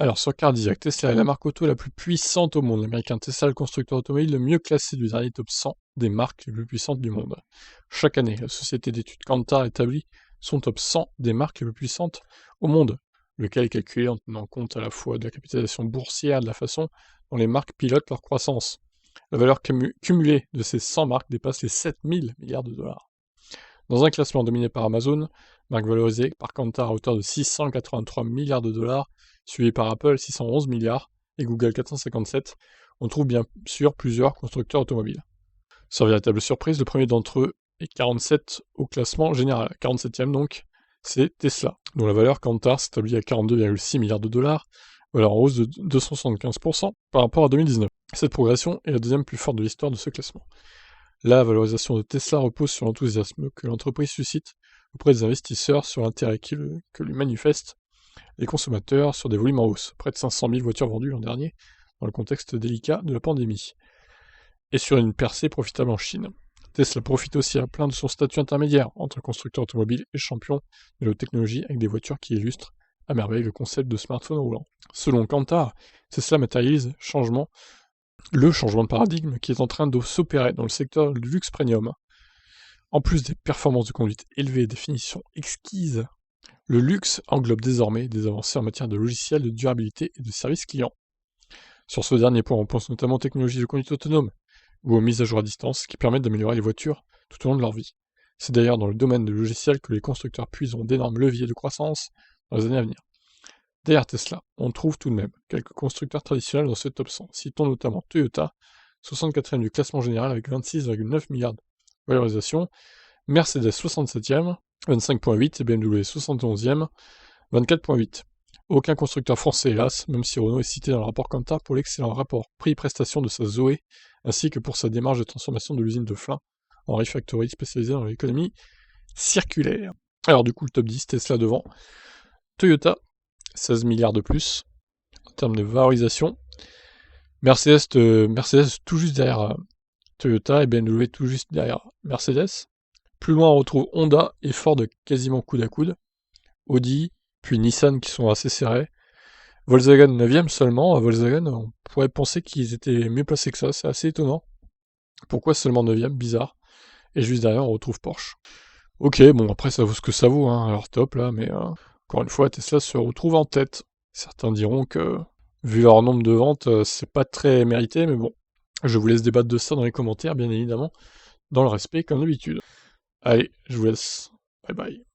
Alors, sur Cardiac, Tesla est la marque auto la plus puissante au monde. L'américain Tesla est le constructeur automobile le mieux classé du dernier top 100 des marques les plus puissantes du monde. Chaque année, la société d'études Kantar établit son top 100 des marques les plus puissantes au monde, lequel est calculé en tenant compte à la fois de la capitalisation boursière et de la façon dont les marques pilotent leur croissance. La valeur cumulée de ces 100 marques dépasse les 7000 milliards de dollars. Dans un classement dominé par Amazon, marque valorisée par Kantar à hauteur de 683 milliards de dollars, suivi par Apple 611 milliards et Google 457, on trouve bien sûr plusieurs constructeurs automobiles. Sans véritable surprise, le premier d'entre eux est 47 au classement général. 47e donc, c'est Tesla, dont la valeur Kantar s'établit à 42,6 milliards de dollars, valeur en hausse de 275% par rapport à 2019. Cette progression est la deuxième plus forte de l'histoire de ce classement. La valorisation de Tesla repose sur l'enthousiasme que l'entreprise suscite auprès des investisseurs, sur l'intérêt que lui manifestent les consommateurs sur des volumes en hausse, près de 500 000 voitures vendues l'an dernier, dans le contexte délicat de la pandémie, et sur une percée profitable en Chine. Tesla profite aussi à plein de son statut intermédiaire entre constructeur automobile et champion de la haute technologie, avec des voitures qui illustrent à merveille le concept de smartphone roulant. Selon Kantar, Tesla matérialise le changement de paradigme qui est en train de s'opérer dans le secteur du luxe premium. En plus des performances de conduite élevées et des finitions exquises, le luxe englobe désormais des avancées en matière de logiciels, de durabilité et de service client. Sur ce dernier point, on pense notamment aux technologies de conduite autonome ou aux mises à jour à distance qui permettent d'améliorer les voitures tout au long de leur vie. C'est d'ailleurs dans le domaine du logiciel que les constructeurs puiseront d'énormes leviers de croissance dans les années à venir. Derrière Tesla, on trouve tout de même quelques constructeurs traditionnels dans ce top 100. Citons notamment Toyota, 64e du classement général avec 26,9 milliards de valorisation, Mercedes 67e, 25,8 et BMW 71e, 24,8. Aucun constructeur français, hélas, même si Renault est cité dans le rapport Kantar pour l'excellent rapport prix-prestation de sa Zoé, ainsi que pour sa démarche de transformation de l'usine de Flins en refactory spécialisée dans l'économie circulaire. Alors du coup, le top 10, Tesla devant, Toyota, 16 milliards de plus en termes de valorisation. Mercedes tout juste derrière Toyota et BMW tout juste derrière Mercedes. Plus loin, on retrouve Honda et Ford quasiment coude à coude. Audi, puis Nissan qui sont assez serrés. Volkswagen 9ème seulement. Volkswagen, on pourrait penser qu'ils étaient mieux placés que ça, c'est assez étonnant. Pourquoi seulement 9ème? Bizarre. Et juste derrière, on retrouve Porsche. Ok, bon, après ça vaut ce que ça vaut, hein, alors top là, mais encore une fois, Tesla se retrouve en tête. Certains diront que, vu leur nombre de ventes, c'est pas très mérité, mais bon, je vous laisse débattre de ça dans les commentaires, bien évidemment, dans le respect comme d'habitude. Allez, je vous laisse. Bye bye.